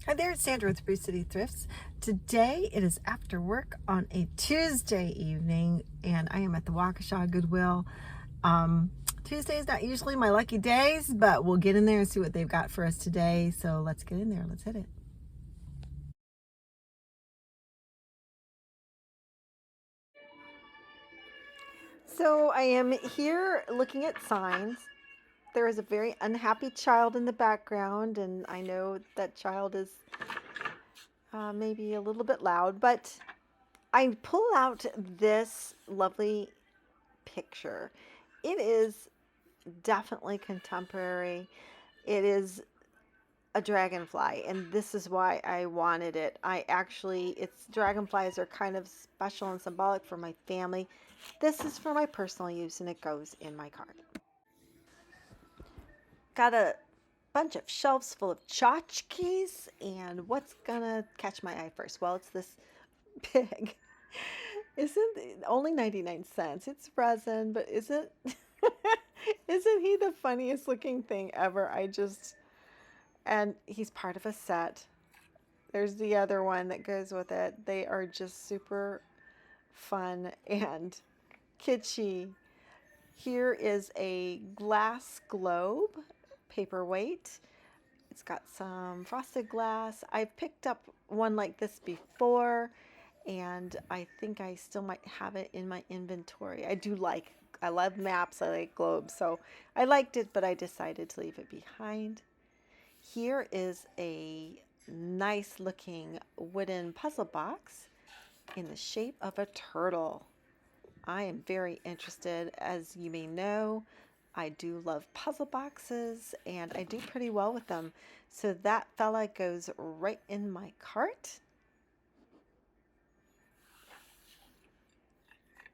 Hi there, it's Sandra with Brew City Thrifts. Today it is after work on a Tuesday evening, and I am at the Waukesha Goodwill. Tuesday is not usually my lucky days, but we'll get in there and see what they've got for us today. So let's get in there. Let's hit it. So I am here looking at signs. There is a very unhappy child in the background, and I know that child is maybe a little bit loud, but I pull out this lovely picture. It is definitely contemporary. It is a dragonfly, and this is why I wanted it. Its dragonflies are kind of special and symbolic for my family. This is for my personal use, and it goes in my cart. Got a bunch of shelves full of tchotchkes, and what's gonna catch my eye first? Well, it's this pig. Isn't it only 99 cents? It's resin, but isn't isn't he the funniest looking thing ever? And he's part of a set. There's the other one that goes with it. They are just super fun and kitschy. Here is a glass globe paperweight. It's got some frosted glass. I've picked up one like this before, and I think I still might have it in my inventory. I love maps, I like globes, so I liked it, but I decided to leave it behind. Here is a nice looking wooden puzzle box in the shape of a turtle. I am very interested. As you may know, I do love puzzle boxes, and I do pretty well with them. So that fella goes right in my cart.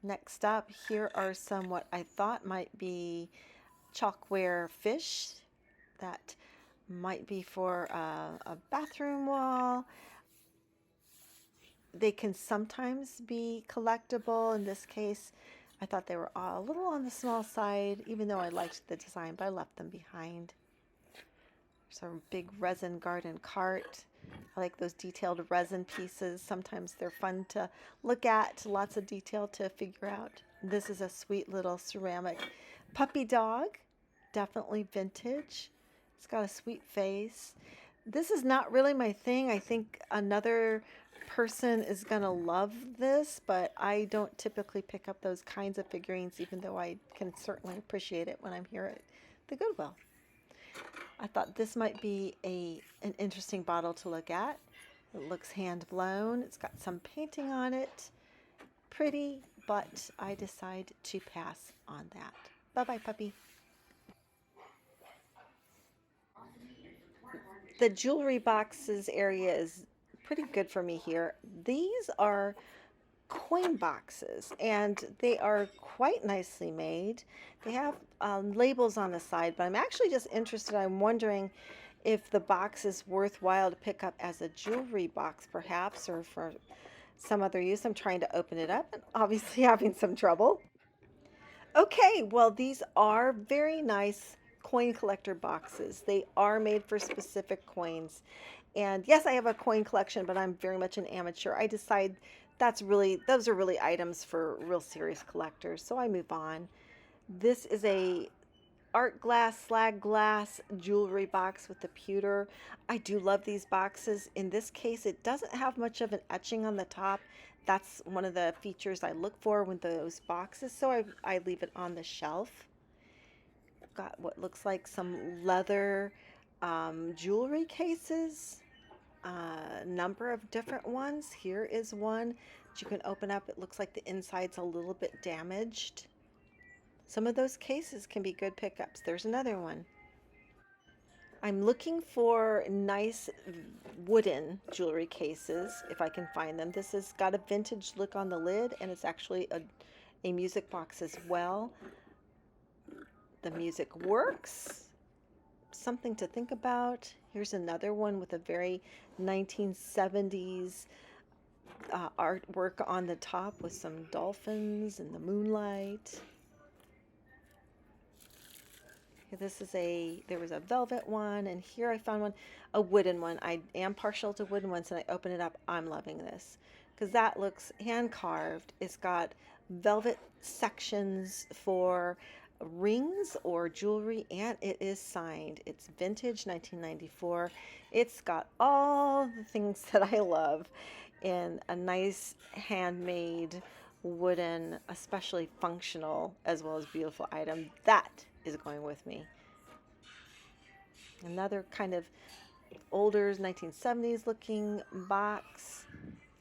Next up, here are some what I thought might be chalkware fish that might be for a bathroom wall. They can sometimes be collectible. In this case, I thought they were a little on the small side, even though I liked the design, but I left them behind. There's a big resin garden cart. I like those detailed resin pieces. Sometimes they're fun to look at, lots of detail to figure out. This is a sweet little ceramic puppy dog, definitely vintage. It's got a sweet face. This is not really my thing. I think another person is going to love this, but I don't typically pick up those kinds of figurines, even though I can certainly appreciate it when I'm here at the Goodwill. I thought this might be an interesting bottle to look at. It looks hand blown. It's got some painting on it. Pretty, but I decide to pass on that. Bye-bye, puppy. The jewelry boxes area is pretty good for me here. These are coin boxes, and they are quite nicely made. They have labels on the side, but I'm actually just interested. I'm wondering if the box is worthwhile to pick up as a jewelry box, perhaps, or for some other use. I'm trying to open it up and obviously having some trouble. Okay, well, these are very nice coin collector boxes. They are made for specific coins. And yes, I have a coin collection, but I'm very much an amateur. I decide those are really items for real serious collectors. So I move on. This is a art glass, slag glass jewelry box with the pewter. I do love these boxes. In this case, it doesn't have much of an etching on the top. That's one of the features I look for with those boxes, so I leave it on the shelf. Got what looks like some leather jewelry cases, a number of different ones. Here is one that you can open up. It looks like the inside's a little bit damaged. Some of those cases can be good pickups. There's another one. I'm looking for nice wooden jewelry cases if I can find them. This has got a vintage look on the lid, and it's actually a music box as well. The music works. Something to think about. Here's another one with a very 1970s artwork on the top with some dolphins and the moonlight. There was a velvet one, and here I found one, a wooden one. I am partial to wooden ones, and I open it up. I'm loving this because that looks hand carved. It's got velvet sections for rings or jewelry, and it is signed. It's vintage 1994. It's got all the things that I love in a nice handmade wooden, especially functional as well as beautiful item. That is going with me. Another kind of older 1970s looking box.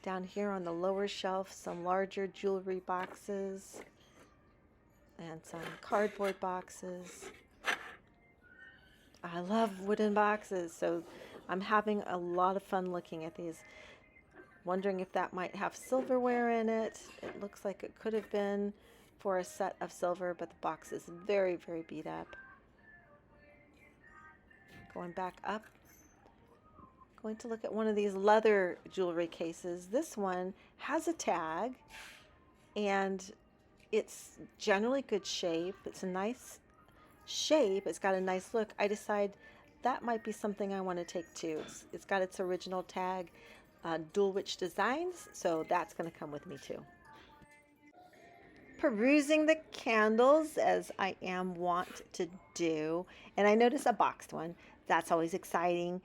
Down here on the lower shelf, some larger jewelry boxes and some cardboard boxes. I love wooden boxes, so I'm having a lot of fun looking at these. Wondering if that might have silverware in it. It looks like it could have been for a set of silver, but the box is very, very beat up. Going back up, going to look at one of these leather jewelry cases. This one has a tag, and it's generally good shape. It's a nice shape. It's got a nice look. I decide that might be something I want to take too. It's got its original tag, Dulwich Designs, so that's going to come with me too. Perusing the candles as I am wont to do, and I notice a boxed one. That's always exciting.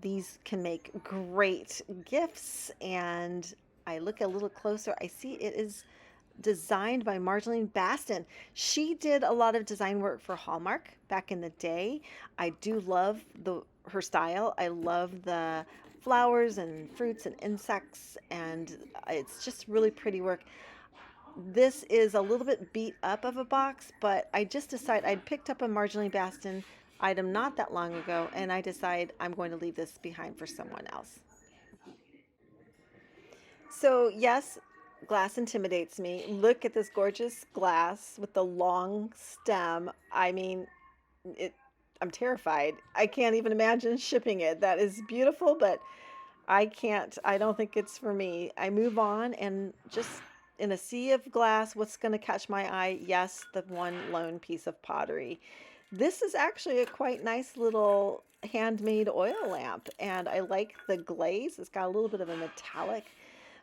These can make great gifts, and I look a little closer. I see it is designed by Marjolaine Baston. She did a lot of design work for Hallmark back in the day. I do love her style. I love the flowers and fruits and insects, and it's just really pretty work. This is a little bit beat up of a box, but I just decided I'd picked up a Marjolaine Baston item not that long ago, and I decide I'm going to leave this behind for someone else. So, yes, glass intimidates me. Look at this gorgeous glass with the long stem. I mean, it I'm terrified. I can't even imagine shipping it. That is beautiful, but I can't. I don't think it's for me. I move on and just in a sea of glass, what's going to catch my eye? Yes, the one lone piece of pottery. This is actually a quite nice little handmade oil lamp, and I like the glaze. It's got a little bit of a metallic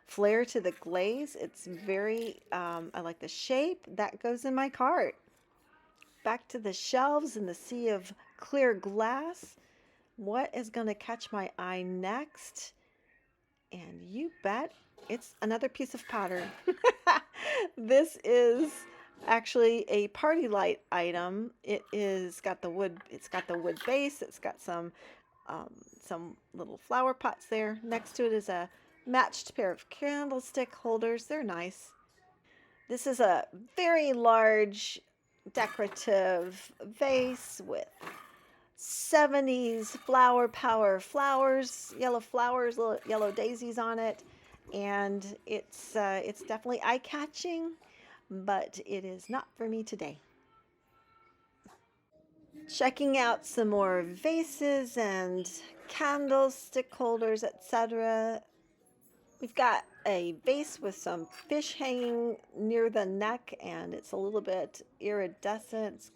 flair to the glaze. It's very, I like the shape. That goes in my cart. Back to the shelves in the sea of clear glass. What is going to catch my eye next? And you bet it's another piece of pottery. This is actually a party light item. It's got the wood base. It's got some little flower pots there. Next to it is a matched pair of candlestick holders. They're nice. This is a very large decorative vase with 70s flower power flowers, yellow flowers, little yellow daisies on it, and it's definitely eye-catching, but it is not for me today. Checking out some more vases and candlestick holders, etc. We've got a vase with some fish hanging near the neck, and it's a little bit iridescent.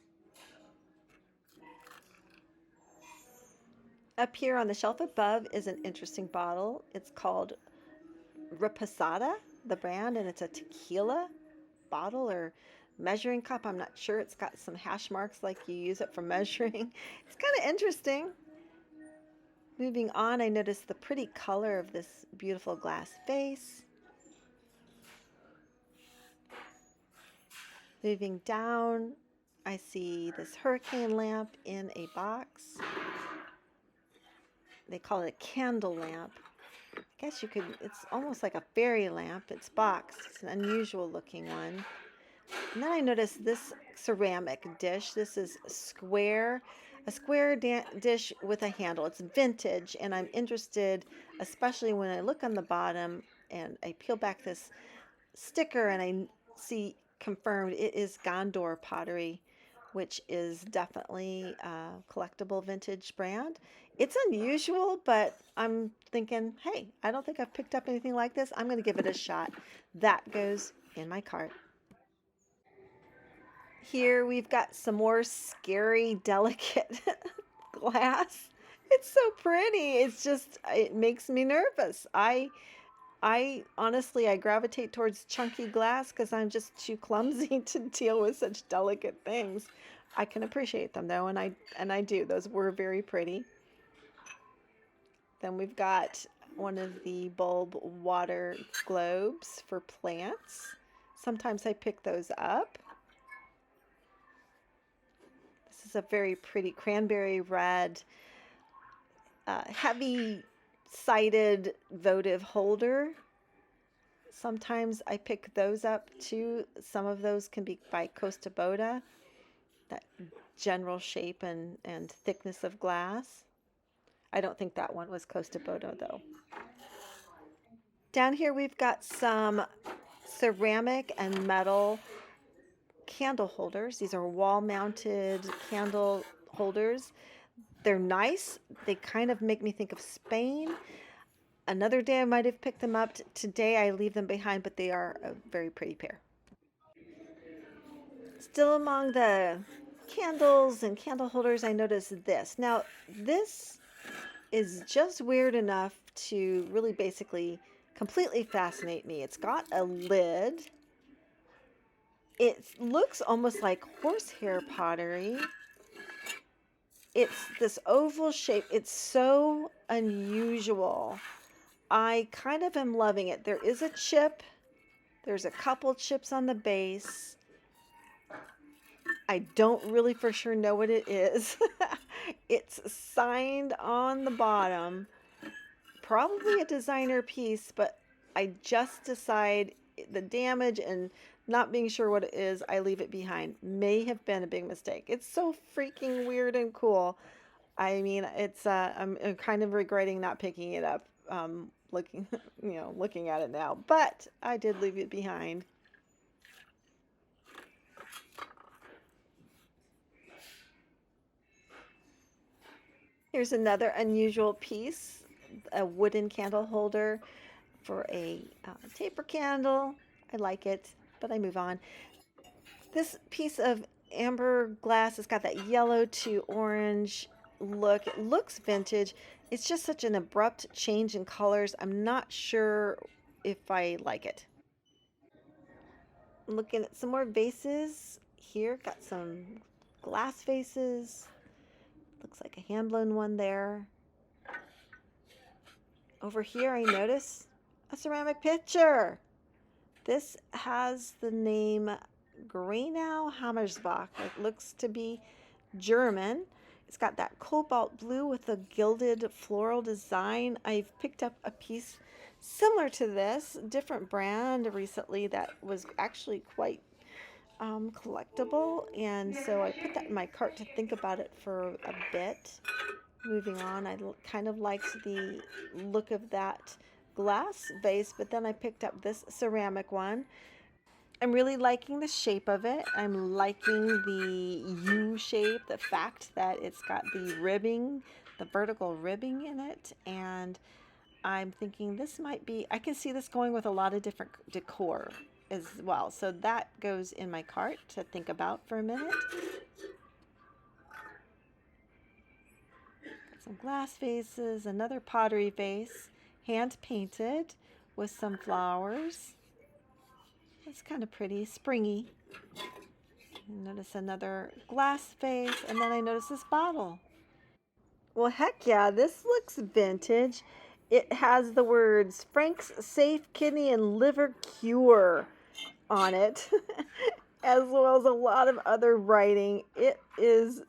Up here on the shelf above is an interesting bottle. It's called Reposada, the brand, and it's a tequila bottle or measuring cup. I'm not sure. It's got some hash marks like you use it for measuring. It's kind of interesting. Moving on, I noticed the pretty color of this beautiful glass vase. Moving down, I see this hurricane lamp in a box. They call it a candle lamp. I guess you could, it's almost like a fairy lamp. It's boxed. It's an unusual looking one. And then I noticed this ceramic dish. This is a square dish with a handle. It's vintage, and I'm interested, especially when I look on the bottom and I peel back this sticker and I see confirmed it is Gondor pottery, which is definitely a collectible vintage brand. It's unusual, but I'm thinking, hey, I don't think I've picked up anything like this. I'm going to give it a shot. That goes in my cart. Here we've got some more scary, delicate glass. It's so pretty. It's just, it makes me nervous. I honestly, I gravitate towards chunky glass because I'm just too clumsy to deal with such delicate things. I can appreciate them though, and I do. Those were very pretty. Then we've got one of the bulb water globes for plants. Sometimes I pick those up. This is a very pretty cranberry red, heavy sided votive holder. Sometimes I pick those up too. Some of those can be by Costa Boda, that general shape and thickness of glass. I don't think that one was Costa Boda though. Down here we've got some ceramic and metal candle holders. These are wall mounted candle holders. They're nice. They kind of make me think of Spain. Another day I might have picked them up. Today I leave them behind, but they are a very pretty pair. Still among the candles and candle holders, I noticed this. Now, this is just weird enough to really basically completely fascinate me. It's got a lid. It looks almost like horsehair pottery. It's this oval shape. It's so unusual. I kind of am loving it. There is a chip. There's a couple chips on the base. I don't really for sure know what it is. It's signed on the bottom. Probably a designer piece, but I just decide the damage and not being sure what it is, I leave it behind. May have been a big mistake. It's so freaking weird and cool. I mean, it's I'm kind of regretting not picking it up. Looking, looking at it now, but I did leave it behind. Here's another unusual piece, a wooden candle holder for a taper candle. I like it, but I move on. This piece of amber glass has got that yellow to orange look. It looks vintage. It's just such an abrupt change in colors. I'm not sure if I like it. I'm looking at some more vases here. Got some glass vases. Looks like a hand blown one there. Over here, I notice a ceramic pitcher. This has the name Greenau Hammersbach. It looks to be German. It's got that cobalt blue with a gilded floral design. I've picked up a piece similar to this, different brand recently that was actually quite collectible, and so I put that in my cart to think about it for a bit. Moving on, I kind of liked the look of that glass vase, but then I picked up this ceramic one. I'm really liking the shape of it. I'm liking the U shape, the fact that it's got the ribbing, the vertical ribbing in it, and I'm thinking this might be, I can see this going with a lot of different decor as well. So that goes in my cart to think about for a minute. Got some glass vases, another pottery vase, hand painted with some flowers. It's kind of pretty, springy. Notice another glass vase, and then I notice this bottle. Well, heck yeah, this looks vintage. It has the words Frank's Safe Kidney and Liver Cure on it, as well as a lot of other writing. It is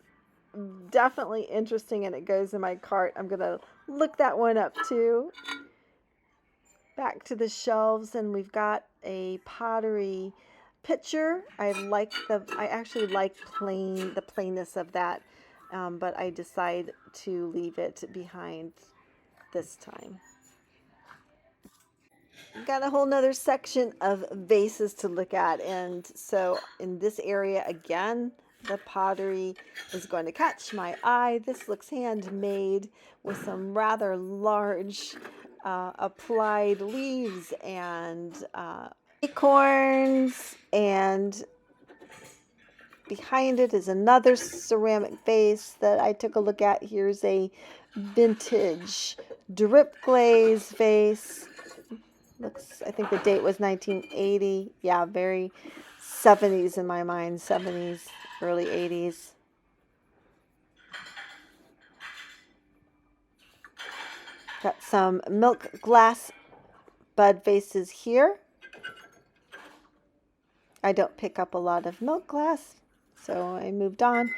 definitely interesting, and it goes in my cart. I'm going to look that one up too. Back to the shelves, and we've got a pottery pitcher. I actually like the plainness of that, but I decide to leave it behind this time. Got a whole nother section of vases to look at, and so in this area again, the pottery is going to catch my eye. This looks handmade with some rather large applied leaves and acorns and Behind it is another ceramic vase that I took a look at. Here's a vintage drip glaze vase. Looks, I think the date was 1980. Yeah, very 70s in my mind, 70s, early 80s. Got some milk glass bud vases here. I don't pick up a lot of milk glass, so I moved on.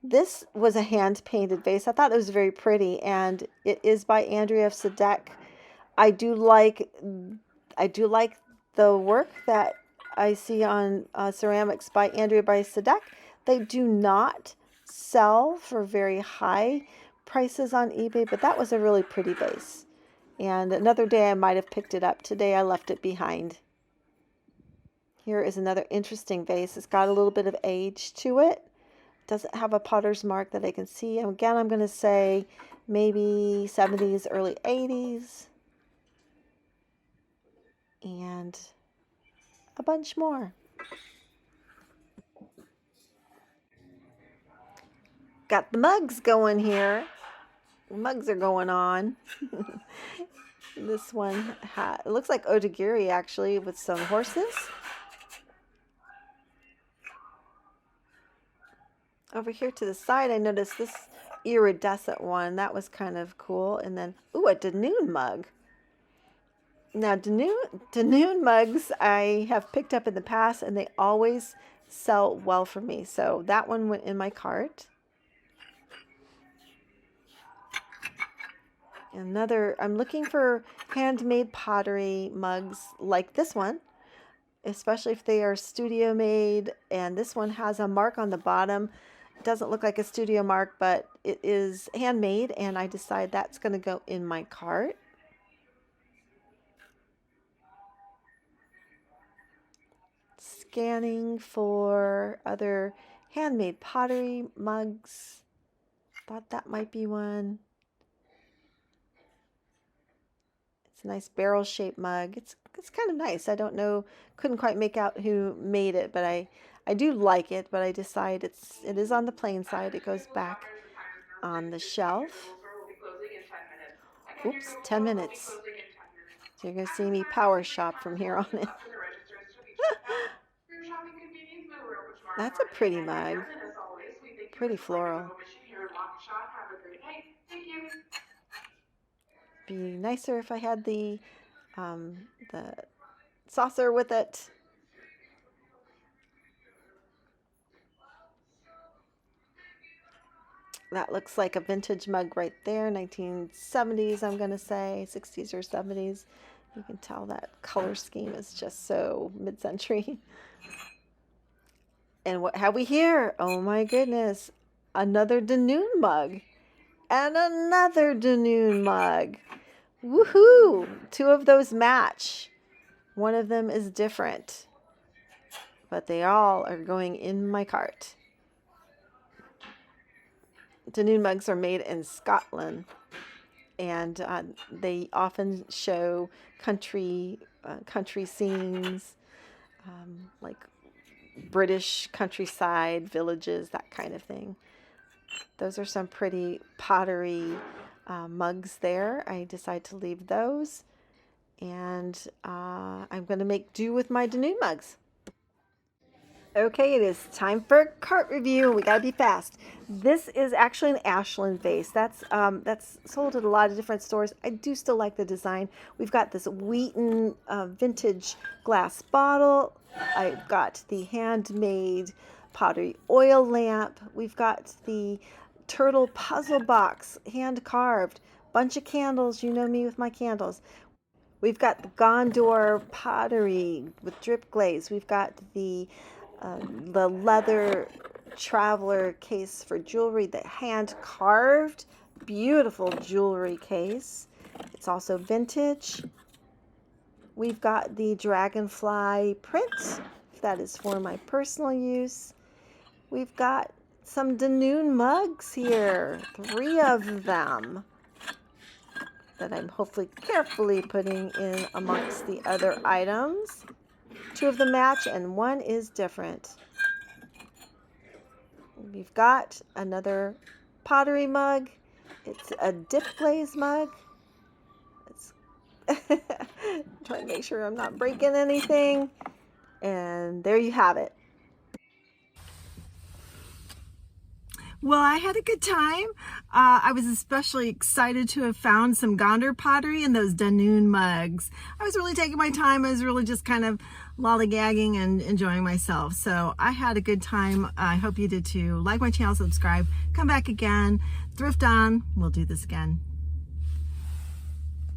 This was a hand-painted vase. I thought it was very pretty, and it is by Andrea Sadek. I do like the work that I see on ceramics by Andrea by Sadek. They do not sell for very high prices on eBay, but that was a really pretty vase. And another day I might have picked it up. Today I left it behind. Here is another interesting vase. It's got a little bit of age to it. Doesn't have a potter's mark that I can see. Again, I'm going to say maybe 70s, early 80s. And a bunch more. Got the mugs going here. The mugs are going on. This one it looks like Odagiri actually with some horses. Over here to the side, I noticed this iridescent one. That was kind of cool. And then, ooh, a Dunoon mug. Now, Dunoon mugs I have picked up in the past, and they always sell well for me. So that one went in my cart. I'm looking for handmade pottery mugs like this one, especially if they are studio made. And this one has a mark on the bottom. It doesn't look like a studio mark, but it is handmade, and I decide that's going to go in my cart. Scanning for other handmade pottery mugs. Thought that might be one. It's a nice barrel-shaped mug. It's kind of nice. I don't know, couldn't quite make out who made it, but I do like it, but I decide it is on the plain side. It goes back on the shelf. Oops, 10 minutes. So you're going to see me power shop from here on in. That's a pretty mug. Pretty floral. Be nicer if I had the saucer with it. That looks like a vintage mug right there, 1970s, I'm going to say, 60s or 70s. You can tell that color scheme is just so mid-century. And what have we here? Oh my goodness. Another Dunoon mug. And another Dunoon mug. Woohoo! 2 of those match. One of them is different. But they all are going in my cart. Dunoon mugs are made in Scotland, and they often show country scenes, like British countryside, villages, that kind of thing. Those are some pretty pottery mugs there. I decide to leave those, and I'm going to make do with my Dunoon mugs. Okay, it is time for a cart review. We gotta be fast. This is actually an Ashland vase. That's sold at a lot of different stores. I do still like the design. We've got this Wheaton vintage glass bottle. I've got the handmade pottery oil lamp. We've got the turtle puzzle box, hand carved. Bunch of candles. You know me with my candles. We've got the Gondor pottery with drip glaze. We've got the leather traveler case for jewelry, the hand carved, beautiful jewelry case. It's also vintage. We've got the dragonfly print, that is for my personal use. We've got some Dunoon mugs here, 3 of them, that I'm hopefully carefully putting in amongst the other items. 2 of them match and 1 is different. We've got another pottery mug. It's a dip glaze mug. It's trying to make sure I'm not breaking anything. And there you have it. Well, I had a good time. I was especially excited to have found some Gondor pottery in those Dunoon mugs. I was really taking my time. I was really just kind of lollygagging and enjoying myself. So I had a good time. I hope you did too. Like my channel, subscribe, come back again. Thrift on. We'll do this again.